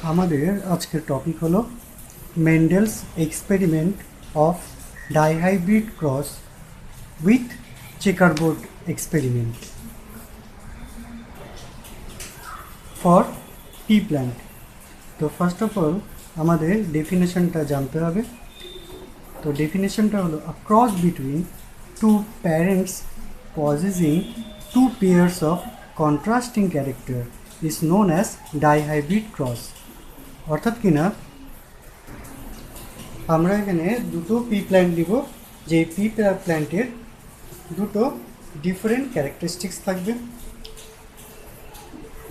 আমাদের আজকের টপিক হলো Mendel's experiment of dihybrid cross with checkerboard experiment for tea plant. তো ফার্স্ট অফ অল আমাদের ডেফিনেশনটা জানতে হবে। তো ডেফিনেশনটা হলো a cross between two parents possessing two pairs of contrasting character is known as dihybrid cross। অর্থাৎ কিনা আমরা এখানে দুটো পি প্ল্যান্ট নিব, যে পি প্ল্যান্টের দুটো ডিফারেন্ট ক্যারেক্টারিস্টিক্স থাকবে।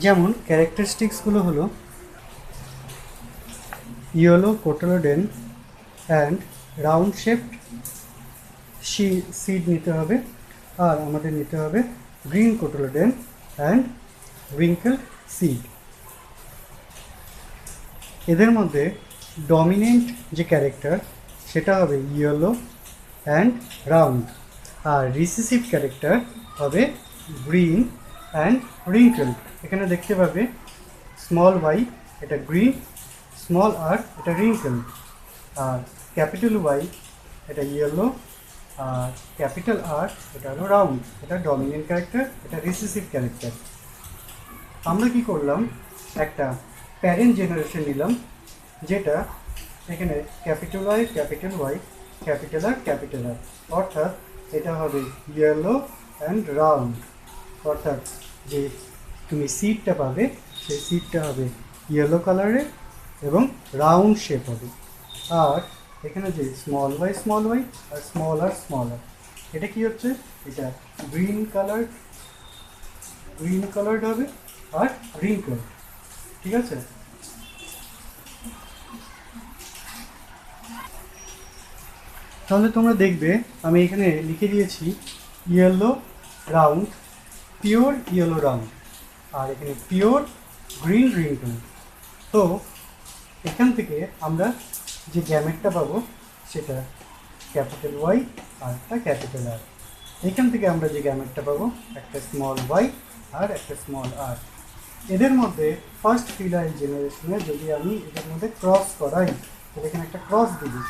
যেমন ক্যারেক্টারিস্টিক্সগুলো হলো yellow cotyledon and round shaped seed নিতে হবে, আর আমাদের নিতে হবে green cotyledon and wrinkled seed. এদের মধ্যে ডমিনেন্ট যে ক্যারেক্টার সেটা হবে ইয়েলো অ্যান্ড রাউন্ড, আর রিসেসিভ ক্যারেক্টার হবে গ্রিন অ্যান্ড রিঙ্কেল। এখানে দেখতে পাবে স্মল ওয়াই এটা গ্রিন, স্মল আর এটা রিঙ্কেল, আর ক্যাপিটাল ওয়াই এটা ইয়েলো, আর ক্যাপিটাল আর এটা হলো রাউন্ড। এটা ডমিনেন্ট ক্যারেক্টার, এটা রিসেসিভ ক্যারেক্টার। আমরা কি করলাম, একটা প্যারেন্ট জেনারেশন নিলাম, যেটা এখানে capital Y capital Y capital R capital R, অর্থাৎ এটা হবে ইয়েলো অ্যান্ড রাউন্ড। অর্থাৎ যে তুমি সিডটা পাবে সেই সিডটা হবে ইয়েলো কালারের এবং রাউন্ড শেপ হবে। আর এখানে যে স্মল ওয়াই আর স্মল আর, এটা কি হচ্ছে, এটা গ্রিন কালার্ড হবে আর রিঙ্কেল। ঠিক আছে, তাহলে তোমরা দেখবে আমি এখানে লিখে দিয়েছি yellow round, pure yellow round, আর এখানে পিওর গ্রিন রিঙ্কেল। তো এখান থেকে আমরা যে গ্যামেটটা পাবো সেটা ক্যাপিটাল ওয়াই আর একটা ক্যাপিটাল আর। এখান থেকে আমরা যে গ্যামেটটা পাবো একটা স্মল ওয়াই আর একটা স্মল আর। এদের মধ্যে ফার্স্ট ফিলাইল জেনারেশনে যদি আমি এদের মধ্যে ক্রস করাই, তাহলে এখানে একটা ক্রস দিবি।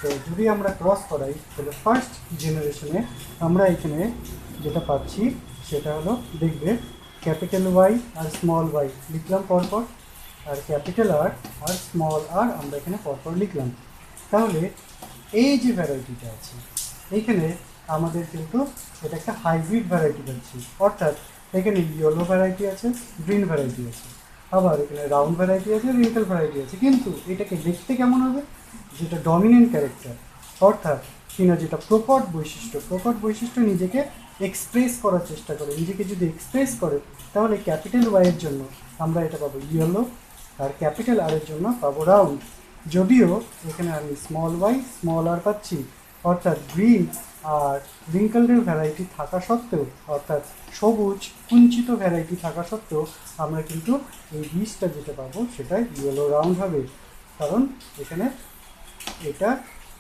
তো যদি আমরা ক্রস করাই তাহলে ফার্স্ট জেনারেশনে আমরা এখানে যেটা পাচ্ছি সেটা হলো, দেখবে ক্যাপিটাল ওয়াই আর স্মল ওয়াই লিখলাম পরপর, আর ক্যাপিটাল আর আর স্মল আর আমরা এখানে পরপর লিখলাম। তাহলে এই যে ভ্যারাইটিটা আছে এইখানে আমাদের কিন্তু এটা একটা হাইব্রিড ভ্যারাইটি পাচ্ছি। অর্থাৎ এখানে ইয়েলো ভ্যারাইটি আছে, গ্রিন ভ্যারাইটি আছে, আবার এখানে রাউন্ড ভ্যারাইটি আছে, রিঙ্কেল ভ্যারাইটি আছে। কিন্তু এটাকে দেখতে কেমন হবে, যেটা ডমিনেন্ট ক্যারেক্টার, অর্থাৎ কিনা যেটা প্রকট বৈশিষ্ট্য নিজেকে এক্সপ্রেস করার চেষ্টা করে, নিজেকে যদি এক্সপ্রেস করে তাহলে ক্যাপিটাল ওয়াইয়ের জন্য আমরা এটা পাবো ইয়েলো, আর ক্যাপিটাল আর এর জন্য পাবো রাউন্ড। যদিও এখানে আমি স্মল ওয়াই স্মল আর পাচ্ছি, অর্থাৎ গ্রিন আর রিঙ্কেলের ভ্যারাইটি থাকা সত্ত্বেও, অর্থাৎ সবুজ কুঞ্চিত ভ্যারাইটি থাকা সত্ত্বেও আমরা কিন্তু এই বীজটা যেটা পাবো সেটা ইয়েলো রাউন্ড হবে। কারণ এখানে এটা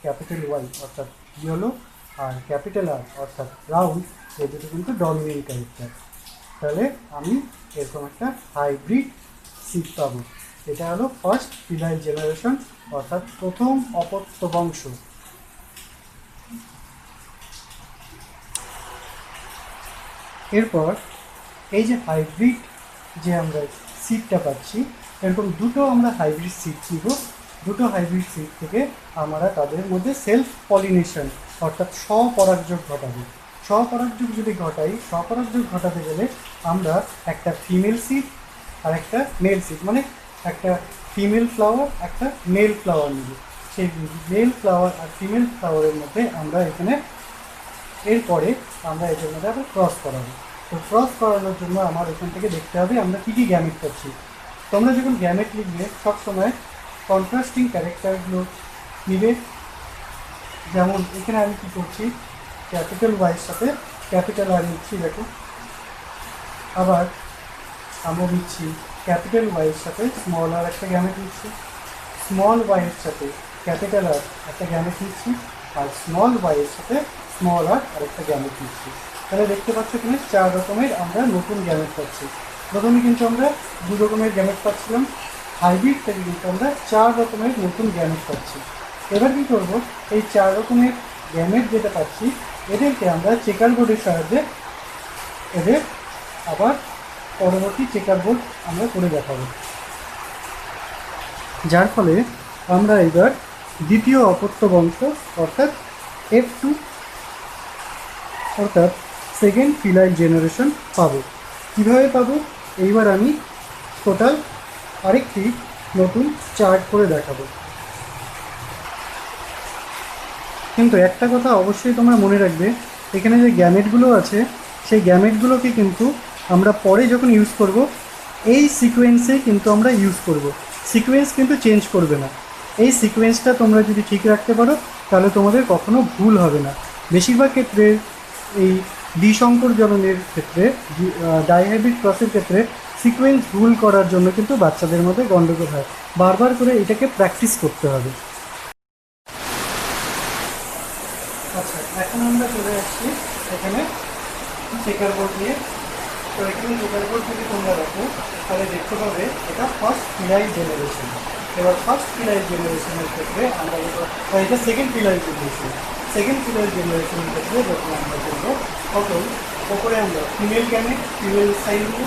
ক্যাপিটাল ওয়াই অর্থাৎ ইয়েলো আর ক্যাপিটাল আর অর্থাৎ রাউন্ড, এই দুটো কিন্তু ডমিনেন্ট ক্যারেক্টার। তাহলে আমি এরকম একটা হাইব্রিড সিড পাবো। এটা হলো ফার্স্ট ফিলাইল জেনারেশন, অর্থাৎ প্রথম অপত্য বংশ। এরপর এই যে হাইব্রিড যে আমরা সিডটা পাচ্ছি, এরকম দুটো আমরা হাইব্রিড সিড নিব। দুটো হাইব্রিড সিড থেকে আমরা তাদের মধ্যে সেলফ পলিনেশন অর্থাৎ স্বপরাগযোগ ঘটাবো। স্বপরাগযোগ যদি ঘটাই, স্বপরাগযোগ ঘটাতে গেলে আমরা একটা ফিমেল সিড আর একটা মেল সিড, মানে একটা ফিমেল ফ্লাওয়ার একটা মেল ফ্লাওয়ার নিব। সেই মেল ফ্লাওয়ার আর ফিমেল ফ্লাওয়ারের মধ্যে আমরা এখানে এরপরে আমরা এদের মধ্যে আবার ক্রস করাবো। তো ক্রস করানোর জন্য আমার এখান থেকে দেখতে হবে আমরা কী কী গ্যামেট পাচ্ছি। তোমরা যখন গ্যামেট লিখবে সবসময় কন্ট্রাস্টিং ক্যারেক্টারগুলো নিবে। যেমন এখানে আমি কী করছি, ক্যাপিটাল ওয়াইয়ের সাথে ক্যাপিটাল আর নিচ্ছি, দেখো। আবার আমরা নিচ্ছি ক্যাপিটাল ওয়াইয়ের সাথে স্মল আর একটা গ্যামেট নিচ্ছি, স্মল ওয়াইয়ের সাথে ক্যাপিটাল আর একটা গ্যামেট নিচ্ছি, আর স্মল ওয়াইয়ের সাথে স্মল আর আরেকটা গ্যামেট নিচ্ছি। তাহলে দেখতে পাচ্ছ এখানে 4 রকমের আমরা নতুন গ্যামেট পাচ্ছি। প্রথমে কিন্তু আমরা 2 রকমের গ্যামেট পাচ্ছিলাম, হাইব্রিড থেকে কিন্তু আমরা 4 রকমের নতুন গ্যামেট পাচ্ছি। এবার কী করবো, এই 4 রকমের গ্যামেট যেটা পাচ্ছি এদেরকে আমরা চেকার বোর্ডের সাহায্যে এদের আবার পরবর্তী চেকার বোর্ড আমরা করে দেখাবো, যার ফলে আমরা এবার দ্বিতীয় অপত্য বংশ অর্থাৎ F2 অর্থাৎ সেকেন্ড ফিলাইল জেনারেশন পাবো। কীভাবে পাবো এইবার আমি টোটাল আরেকটি নতুন চার্ট করে দেখাবো। কিন্তু একটা কথা অবশ্যই তোমরা মনে রাখবে, এখানে যে গ্যামেটগুলো আছে সেই গ্যামেটগুলোকে কিন্তু আমরা পরে যখন ইউজ করব এই সিকোয়েন্সে কিন্তু আমরা ইউজ করব, সিকোয়েন্স কিন্তু চেঞ্জ করবে না। এই সিকোয়েন্সটা তোমরা যদি ঠিক রাখতে পারো তাহলে তোমাদের কখনো ভুল হবে না। বেশিরভাগ ক্ষেত্রে এই দ্বিসংকর জননের ক্ষেত্রে, ডাইহাইব্রিড ক্রসের ক্ষেত্রে সিকোয়েন্স ভুল করার জন্য কিন্তু বাচ্চাদের মধ্যে গণ্ডগোল হয়। বারবার করে এটাকে প্র্যাকটিস করতে হবে। আচ্ছা, এখন আমরা চলে আসছি এখানে চেকার বোর্ড নিয়ে। তো এখানে চেকার বোর্ড যদি তোমরা দেখো তাহলে দেখতে পাবে এটা ফার্স্ট ফিলাইল জেনারেশন। এবার ফার্স্ট ফিলাইল জেনারেশনের ক্ষেত্রে আমরা এটা second filial generation, second filial জেনারেশনের ক্ষেত্রে যখন আমরা করবো তখন ওপরে আমরা ফিমেল গ্যামেট, ফিমেল সাইনগুলো,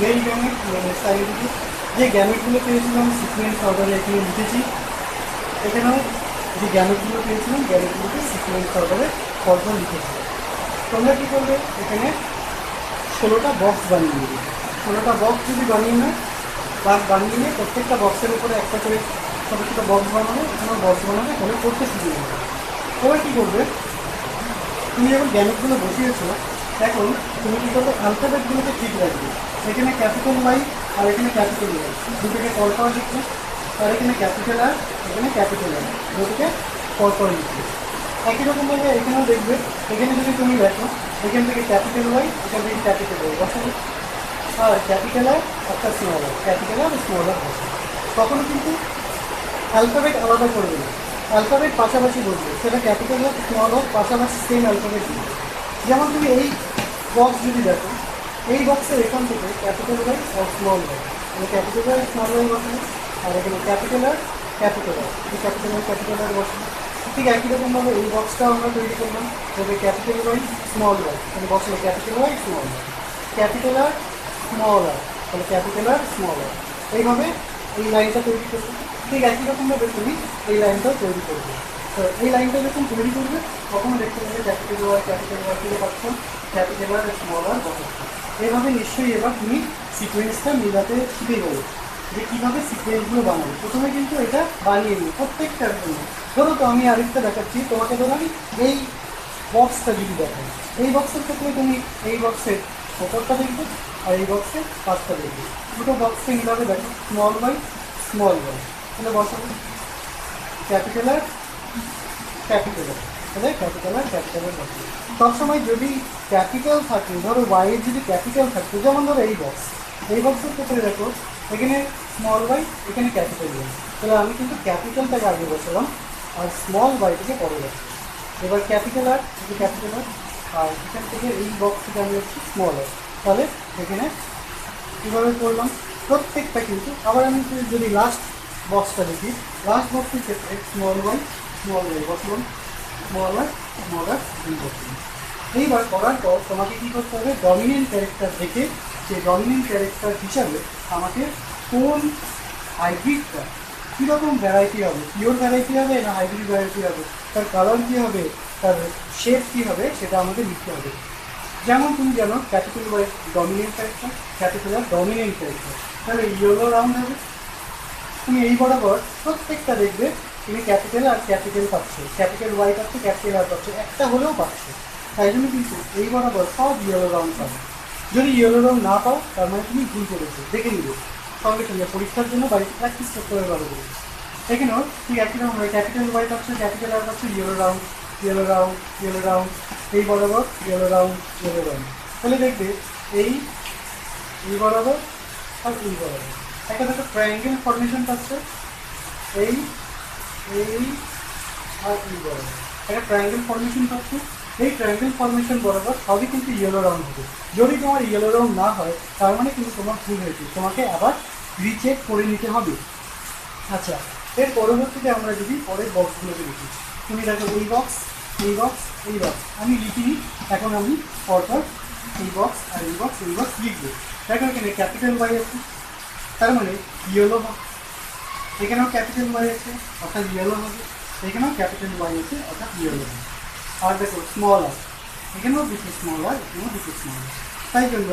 মেল গ্যামেট, মেলের সাইনগুলো, যে গ্যামেটগুলো পেয়েছিলাম সিকুয়েন্স অর্ডারে এখানে লিখেছি। এখানেও যে গ্যামেটগুলো পেয়েছিলাম গ্যামেটগুলোকে সিকুয়েন্স অর্ডারে পরপর লিখেছি। তোমরা কী করবে, এখানে 16টা বক্স বানিয়ে নেবে। 16টা বক্স যদি বানিয়ে নেয় বা বানিয়ে নিয়ে প্রত্যেকটা বক্সের উপরে একটা করে ছোটো ছোটো বক্স বানাবে, এখানেও বক্স বানাবে, তাহলে করতে শুরু করবে। এবার কী করবে, তুমি যখন গ্যামেটগুলো বসিয়েছো এখন তুমি কী করবে, অ্যালফাবেটগুলোকে ঠিক রাখবে। এখানে ক্যাপিটাল ওয়াই আর এখানে ক্যাপিটাল ওয়াই, দুটোকে পরপর লিখবে। আর এখানে ক্যাপিটাল আর এখানে ক্যাপিটাল আর, দুটোকে পরপর লিখবে। একই রকমভাবে এখানেও দেখবে, এখানে যদি তুমি দেখো এখান থেকে ক্যাপিটাল ওয়াই, এখান থেকে ক্যাপিটাল ওয়াই বসাবে, আর ক্যাপিটাল আর একটা স্মল আর, ক্যাপিটাল আর স্মল আর বসাবে। কখনো কিন্তু অ্যালফাবেট আলাদা করবে না, অ্যালফাবেট পাশাপাশি বলবে, সেটা ক্যাপিটাল হোক স্মল হোক পাশাপাশি সেম অ্যালফাবেট দিবে। যেমন তুমি এই বক্স যদি দেখো, এই বক্সের এখান থেকে ক্যাপিটাল ওয়াই আর স্মল ওয়াই, মানে ক্যাপিটাল ওয়াই স্মল ওয়াই বসাবে, আর এখানে ক্যাপিটাল আর ক্যাপিটাল আর, এই ক্যাপিটাল আর বসাবে। ঠিক একই রকমভাবে এই বক্সটাও আমরা তৈরি করলাম, তবে ক্যাপিটাল ওয়াই স্মল ওয়াই, মানে বক্সে capital Y small Y, capital R small R, তাহলে ক্যাপিটাল আর স্মল আর, এইভাবে এই লাইনটা তৈরি করবে। ঠিক একই রকমভাবে তুমি এই লাইনটাও তৈরি করবে। তো এই লাইনটা যখন তৈরি করবে তখন দেখতে পাবে ক্যাপিটাল ওয়াই থেকে পাচ্ছ, ক্যাপিটাল আর স্মল আর বসাচ্ছ। এইভাবে নিশ্চয়ই এবার তুমি সিকোয়েন্সটা মিলাতে শিখে যাবে যে কীভাবে সিকোয়েন্সগুলো বানাবে। প্রথমে কিন্তু এটা বানিয়ে নিই প্রত্যেকটার জন্য। ধরো তো আমি আরেকটা দেখাচ্ছি তোমাকে, ধরো আমি এই বক্সটা যদি দেখাই, এই বক্সের ক্ষেত্রে তুমি এই বক্সের ওপরটা দেখবে আর এই বক্সের পাঁচটা দেখবে, দুটো বক্সকে মিলাবে। দেখো স্মল ওয়াই, তাহলে বসাবো ক্যাপিটাল আর ক্যাপিটাল আর, তাহলে ক্যাপিটাল আর বসাবো। সবসময় যদি ক্যাপিটাল থাকে, ধরো ওয়াইয়ের যদি ক্যাপিটাল থাকতো, যেমন ধরো এই বক্সের ক্ষেত্রে দেখো এখানে স্মল ওয়াই, এখানে ক্যাপিটাল ওয়াই, তাহলে আমি কিন্তু ক্যাপিটালটাকে আগে বসালাম আর স্মল ওয়াইটাকে পরে বসাবো। এবার ক্যাপিটাল আর আর এখান থেকে এই বক্স থেকে আমি হচ্ছে স্মল আর, তাহলে এখানে কীভাবে করলাম প্রত্যেকটা কিন্তু। আবার আমি যদি লাস্ট বক্সটা দেখি, লাস্ট বক্সের ক্ষেত্রে স্মল ওয়াই বসলাম, স্মল আর দুই বসলাম। এইবার করার পর তোমাকে কী করতে হবে, ডমিনেন্ট ক্যারেক্টার দেখে সেই ডমিনেন্ট ক্যারেক্টার হিসাবে আমাকে কোন হাইব্রিডটা কীরকম ভ্যারাইটি হবে, পিওর ভ্যারাইটি হবে না হাইব্রিড ভ্যারাইটি হবে, তার কালার কী হবে, তার শেপ কী হবে, সেটা আমাদের লিখতে হবে। যেমন তুমি জানো capital Y dominant character, capital R dominant character, তাহলে ইয়েলো রাউন্ড হবে। তুমি এই বরাবর প্রত্যেকটা দেখবে তুমি ক্যাপিটাল আর ক্যাপিটাল পাচ্ছ, ক্যাপিটাল ওয়াই পাচ্ছ, ক্যাপিটাল আর পাচ্ছ, একটা হলেও পাচ্ছ। তাই জন্য কিন্তু এই বরাবর সব ইয়েলো রাউন্ড পাবে। যদি ইয়েলো রাউন্ড না পাও তার মানে তুমি ভুল করেছো, দেখে নিবে সঙ্গে সঙ্গে, পরীক্ষার জন্য বাড়িতে প্র্যাকটিস করতে হবে ভালো করে। এখানেও ঠিক একই রকম ক্যাপিটাল ওয়াই পাচ্ছ, ক্যাপিটাল আর পাচ্ছ, ইয়েলো রাউন্ড, এই বরাবর ইয়েলো রাউন্ড। তাহলে দেখবে এই বরাবর আর এই বরাবর একটা দেখো ট্রায়াঙ্গেল ফর্মেশন পাচ্ছে, এই আর এই বরাবর একটা ট্রায়াঙ্গেল ফর্মেশন পাচ্ছে। এই ট্রায়াঙ্গেল ফর্মেশন বরাবর সবই কিন্তু ইয়েলো রাউন্ড হবে। যদি তোমার ইয়েলো রাউন্ড না হয় তার মানে কিন্তু তোমার ভুল হয়েছে, তোমাকে আবার রিচেক করে নিতে হবে। আচ্ছা, এর পরবর্তীতে আমরা যদি পরের বক্সগুলোকে লিখি, তুমি দেখো এই বক্স, এই বক্স, এই বক্স আমি লিখিনি, এখন আমি পরপর এই বক্স আর এই বক্স, এই বক্স লিখবো। দেখো এখানে ক্যাপিটাল ওয়াই আছে, তার মানে ইয়েলো হবে, এখানেও ক্যাপিটাল ওয়াই আছে অর্থাৎ ইয়েলো হবে, এখানেও ক্যাপিটাল ওয়াই আছে অর্থাৎ ইয়েলো হবে। আর দেখো স্মল আর, এখানেও দুটো স্মল আর, এখানেও দুটো স্মল আর। তাই জন্য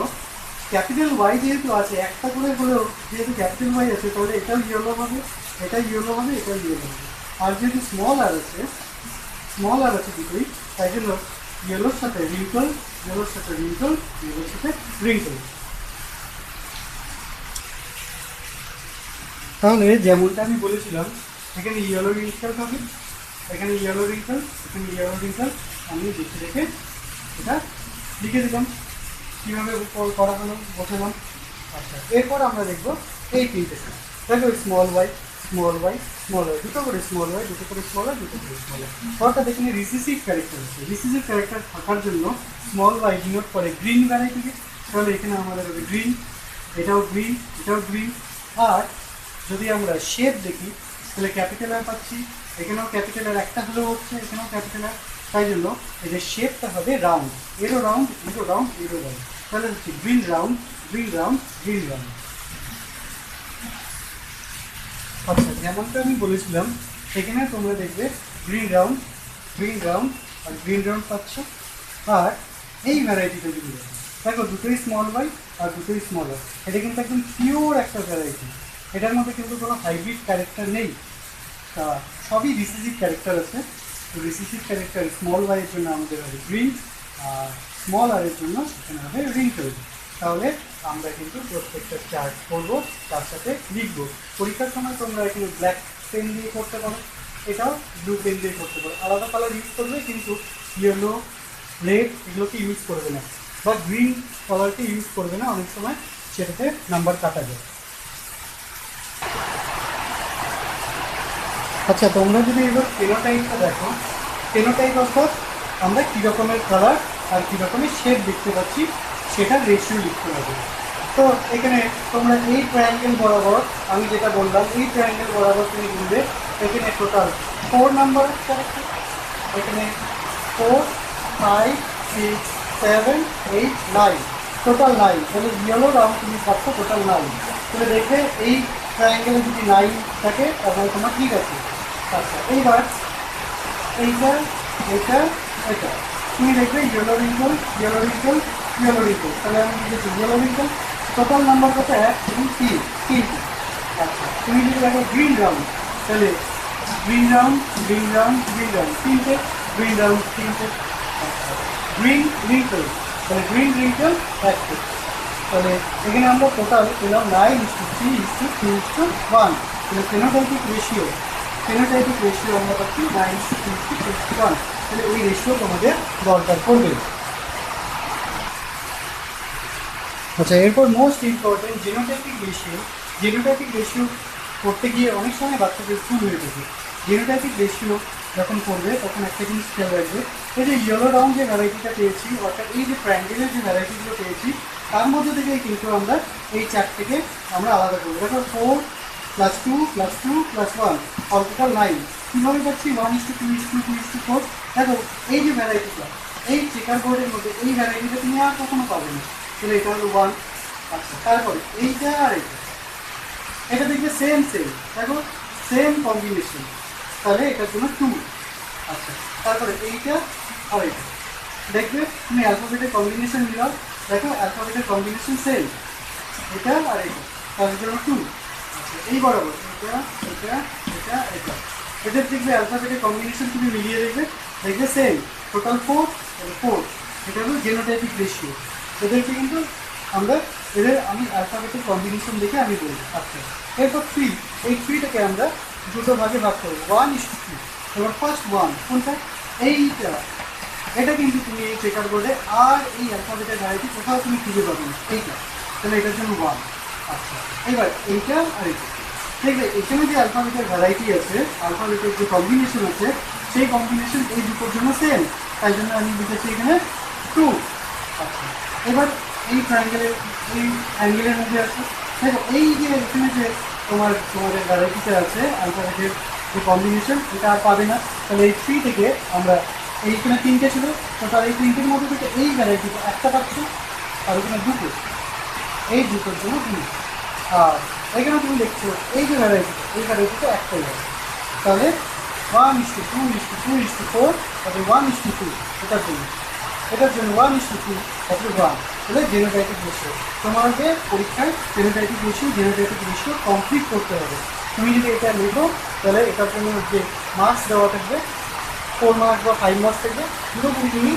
ক্যাপিটাল ওয়াই যেহেতু আছে, একটা করে হলেও যেহেতু ক্যাপিটাল ওয়াই আছে, তাহলে এটাও ইয়েলো হবে, এটাই ইয়েলো হবে, এটাও ইয়েলো হবে। আর যেহেতু স্মল আর আছে, স্মল আর আছে দুটোই, তাই জন্য ইয়েলোর সাথে রিঙ্কল, ইয়েলোর সাথে রিঙ্কল, ইয়েলোর সাথে রিঙ্কল। তাহলে যেমনটা আমি বলেছিলাম, এখানে ইয়েলো রিঙ্কল হবে, এখানে ইয়েলো রিঙ্কল, এখানে ইয়েলো রিঙ্কল, আমি দেখে দেখে এটা লিখে দিলাম, কীভাবে করা হলো বসালাম। আচ্ছা, এরপর আমরা দেখবো এই তিনটে দেখো small Y, small Y, small Y, দুটো করে স্মল ওয়াই, দুটো করে স্মল ওয়াই, দুটো করে স্মল ওয়াই। অর্থাৎ এখানে রিসিসিভ ক্যারেক্টার আছে, রিসিসিভ ক্যারেক্টার থাকার জন্য স্মল ওয়াই ডিনোট করে গ্রিন ভ্যারাইটিকে, তাহলে এখানে আমাদের হবে গ্রিন, এটাও গ্রিন, এটাও গ্রিন। আর যদি আমরা শেপ দেখি তাহলে ক্যাপিটাল আর পাচ্ছি, এখানেও ক্যাপিটাল আর একটা হলেও হচ্ছে, এখানেও ক্যাপিটাল আর, তাই জন্য এদের শেপটা হবে রাউন্ড, এরও রাউন্ড, এরও রাউন্ড, এরও রাউন্ড, তাহলে হচ্ছে green round, green round, green round. আচ্ছা, যেমনটা আমি বলেছিলাম এখানে তোমরা দেখবে গ্রিন রাউন্ড, গ্রিন রাউন্ড আর গ্রিন রাউন্ড পাচ্ছ। আর এই ভ্যারাইটিটা যদি দেখো দুটোই স্মল ওয়াই আর দুটোই স্মল ওয়াই, এটা কিন্তু একদম পিওর একটা ভ্যারাইটি, এটার মধ্যে কিন্তু কোনো হাইব্রিড ক্যারেক্টার নেই, তা সবই রিসিসিভ ক্যারেক্টার আছে। তো রিসিসিভ ক্যারেক্টার স্মল ওয়াইয়ের জন্য আমাদের হবে গ্রিন, আর স্মল আর এর জন্য এখানে হবে রিঙ্কল। তাহলে আমরা কিন্তু প্রত্যেকটা চার্ট করবো, তার সাথে লিখবো। পরীক্ষার সময় তোমরা এখানে ব্ল্যাক পেন দিয়ে করতে পারো, এটাও ব্লু পেন দিয়ে করতে পারো, আলাদা কালার ইউজ করবে, কিন্তু ইয়েলো, রেড এগুলোকে ইউজ করবে না, বা গ্রিন কালারকে ইউজ করবে না, অনেক সময় সেটাতে নাম্বার কাটা যায়। আচ্ছা, তোমরা যদি এবার ফেনোটাইপটা দেখো, ফেনোটাইপ অর্থাৎ আমরা কী রকমের কালার আর কী রকমের শেড দেখতে পাচ্ছি সেটার রেশিও লিখতে হবে। তো এখানে তোমরা এই ট্রায়াঙ্গেল বরাবর, আমি যেটা বললাম এই ট্রায়াঙ্গেল বরাবর তুমি বুঝবে এখানে টোটাল 4 নাম্বার ক্যারেক্টার, এখানে 4, 5, 6, 7, 8, 9, টোটাল 9, তাহলে ইয়েলো রাউন্ড তুমি পাচ্ছ টোটাল 9। তাহলে দেখবে এই ট্রায়াঙ্গেলে যদি 9 থাকে তাহলে তোমার ঠিক আছে। আচ্ছা, এইবার এইটা, এটা, এটা তুমি দেখবে yellow wrinkle, yellow wrinkle, yellow wrinkle, তাহলে আমি লিখেছি ইয়েলো রিঙ্কল, টোটাল নাম্বার কত 1 এবং 3, 3। আচ্ছা, তুমি যদি দেখো গ্রিন রাউন্ড, তাহলে green round, green round, green round, তিনটে গ্রিন রাউন্ড, তিনটে। আচ্ছা, গ্রিন রিঙ্কল, তাহলে গ্রিন রিঙ্কল একটা, তাহলে এখানে আমরা টোটাল পেলাম 9:3:2:1, তাহলে ফেনোটাইপিক রেশিও, ফেনোটাইপিক রেশিও আমরা পাচ্ছি 9:3:1, তাহলে ওই রেশিও তোমাদের দরকার পড়বে। আচ্ছা, এরপর most important genotypic ratio. Genotypic ratio করতে গিয়ে অনেক সময় বাচ্চাদের ভুল হয়ে থাকে। জিনোটাইপিক রেশিও যখন করবে তখন একটা জিনিস খেয়াল রাখবে, এই যে ইয়েলো রাউন্ড যে ভ্যারাইটিটা পেয়েছি, অর্থাৎ এই যে ট্রায়াঙ্গেলের যে ভ্যারাইটিগুলো পেয়েছি, তার মধ্যে থেকেই কিন্তু আমরা এই চারটেকে আমরা আলাদা করবো। দেখো 4 + 2 + 2 + 1 অল টোটাল 9, কীভাবে পাচ্ছি 1:2:2:4। দেখো এই যে ভ্যারাইটিটা, এই চেকার বোর্ডের মধ্যে এই ভ্যারাইটিটা তুমি আর কখনো পাবে না, তাহলে এটা হলো 1। আচ্ছা, তারপরে এইটা আর এটা দেখবে সেম সেম, দেখো সেম কম্বিনেশন, তাহলে এটার জন্য 2। আচ্ছা, তারপরে এইটা আর এটা দেখবে তুমি অ্যালফাবেটের কম্বিনেশন মিলাও, দেখো অ্যালফাবেটের কম্বিনেশন সেম, এটা আর এটা, তার জন্য 2। আচ্ছা, এই বরাবর এটা, এটা, এটা, এটা, এদের দেখবে অ্যালফাবেটের কম্বিনেশন তুমি মিলিয়ে দেখবে, দেখবে সেম, টোটাল 4, তাহলে 4। এটা হলো জিনোটাইপিক রেশিও। এদেরকে কিন্তু আমরা আমি অ্যালফাবেটের কম্বিনেশন দেখে আমি বলবো। আচ্ছা, এরপর 3, এই 3টাকে আমরা দুটো ভাগে ভাগ করবো, 1:3। এবার ফার্স্ট 1 কোনটা, এইটা, এটা কিন্তু তুমি এই চেকার বোর্ডে আর এই অ্যালফাবেটের ভ্যারাইটি কোথাও তুমি খুঁজে পাবে না, এইটা, তাহলে এটার জন্য 1। আচ্ছা, এবার এইটা আর এইটা দেখবে এখানে যে অ্যালফাবেটের ভ্যারাইটি আছে, অ্যালফাবেটের যে কম্বিনেশন আছে, সেই কম্বিনেশন এই দুটোর জন্য সেম, তাই জন্য আমি লিখেছি এখানে 2। আচ্ছা, এবার এই ট্রায়াঙ্গেলের এই অ্যাঙ্গেলের মধ্যে আছে, দেখো এই যে এখানে যে তোমাদের ভ্যারাইটিটা আছে আলফাবেটের যে কম্বিনেশন, এটা আর পাবে না। তাহলে এই 3 থেকে আমরা এইখানে 3টে ছিল, তো তার এই 3টের মধ্যে থেকে এই ভ্যারাইটিটা একটা পাচ্ছ, আর এখানে দুটো, এই দুটোর জন্য 2। আর এখানে তুমি দেখছো এই যে ভ্যারাইটিটা, এই ভ্যারাইটিটা একটাই হবে। তাহলে 1:2:2:4, তারপরে 1:2 এটার জন্য 1:2 তারপরে 1। তাহলে জেনোটাইপিক রেশিও তোমাদের পরীক্ষায় জেনোটাইপিক রেশিও কমপ্লিট করতে হবে। তুমি যদি এটা লেখো তাহলে এটার জন্য যে মার্কস দেওয়া থাকবে 4 মার্কস বা 5 মার্কস থাকবে, পুরোপুরি তুমি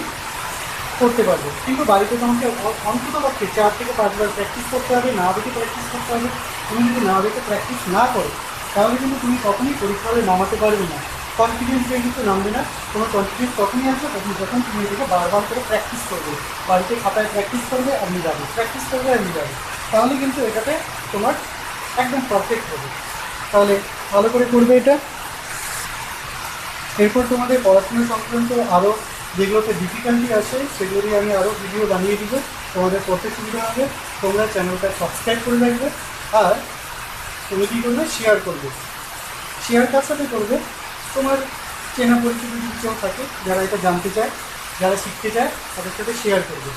করতে পারবে। কিন্তু বাড়িতে তোমাকে অন্তত পক্ষে 4 থেকে 5 বার প্র্যাকটিস করতে হবে, না দেখে প্র্যাকটিস করতে হবে। তুমি যদি না দেখে প্র্যাকটিস না করো তাহলে কিন্তু তুমি কখনই পরীক্ষা হলে নামাতে পারবে না, কনফিডেন্স দিয়ে কিন্তু নামবে না। তোমার কনফিডেন্স তখনই আসবে যখন তুমি এটাকে বারবার করে প্র্যাকটিস করবে, বাড়িতে খাতায় প্র্যাকটিস করবে আর যাবে, প্র্যাকটিস করবে আর যাবে, তাহলে কিন্তু এটাতে তোমার একদম পারফেক্ট হবে। তাহলে ভালো করে করবে এটা। এরপর তোমাদের পড়াশোনা সংক্রান্ত আরও যেগুলোতে ডিফিকাল্টি আছে সেগুলো নিয়ে আমি আরও ভিডিও বানিয়ে দিব, তোমাদের পড়তে সুবিধা হবে। তোমরা চ্যানেলটা সাবস্ক্রাইব করে রাখবে, আর তুমি কী করবে, শেয়ার করবে। শেয়ার কার সাথে করবে, তোমার চেনা পরিচিত যদি কেউ থাকে যারা এটা জানতে চায়, যারা শিখতে চায়, তাদের সাথে শেয়ার করবে।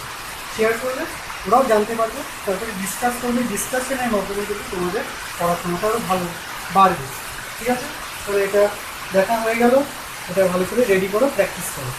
শেয়ার করলে ওরাও জানতে পারবে, তারপরে ডিসকাস করবে। ডিসকাশনের মাধ্যমে কিন্তু তোমাদের পড়াশোনাটা আরও ভালো বাড়বে। ঠিক আছে, তো এটা দেখা হয়ে গেল, এটা ভালো করে রেডি করো, প্র্যাকটিস করো।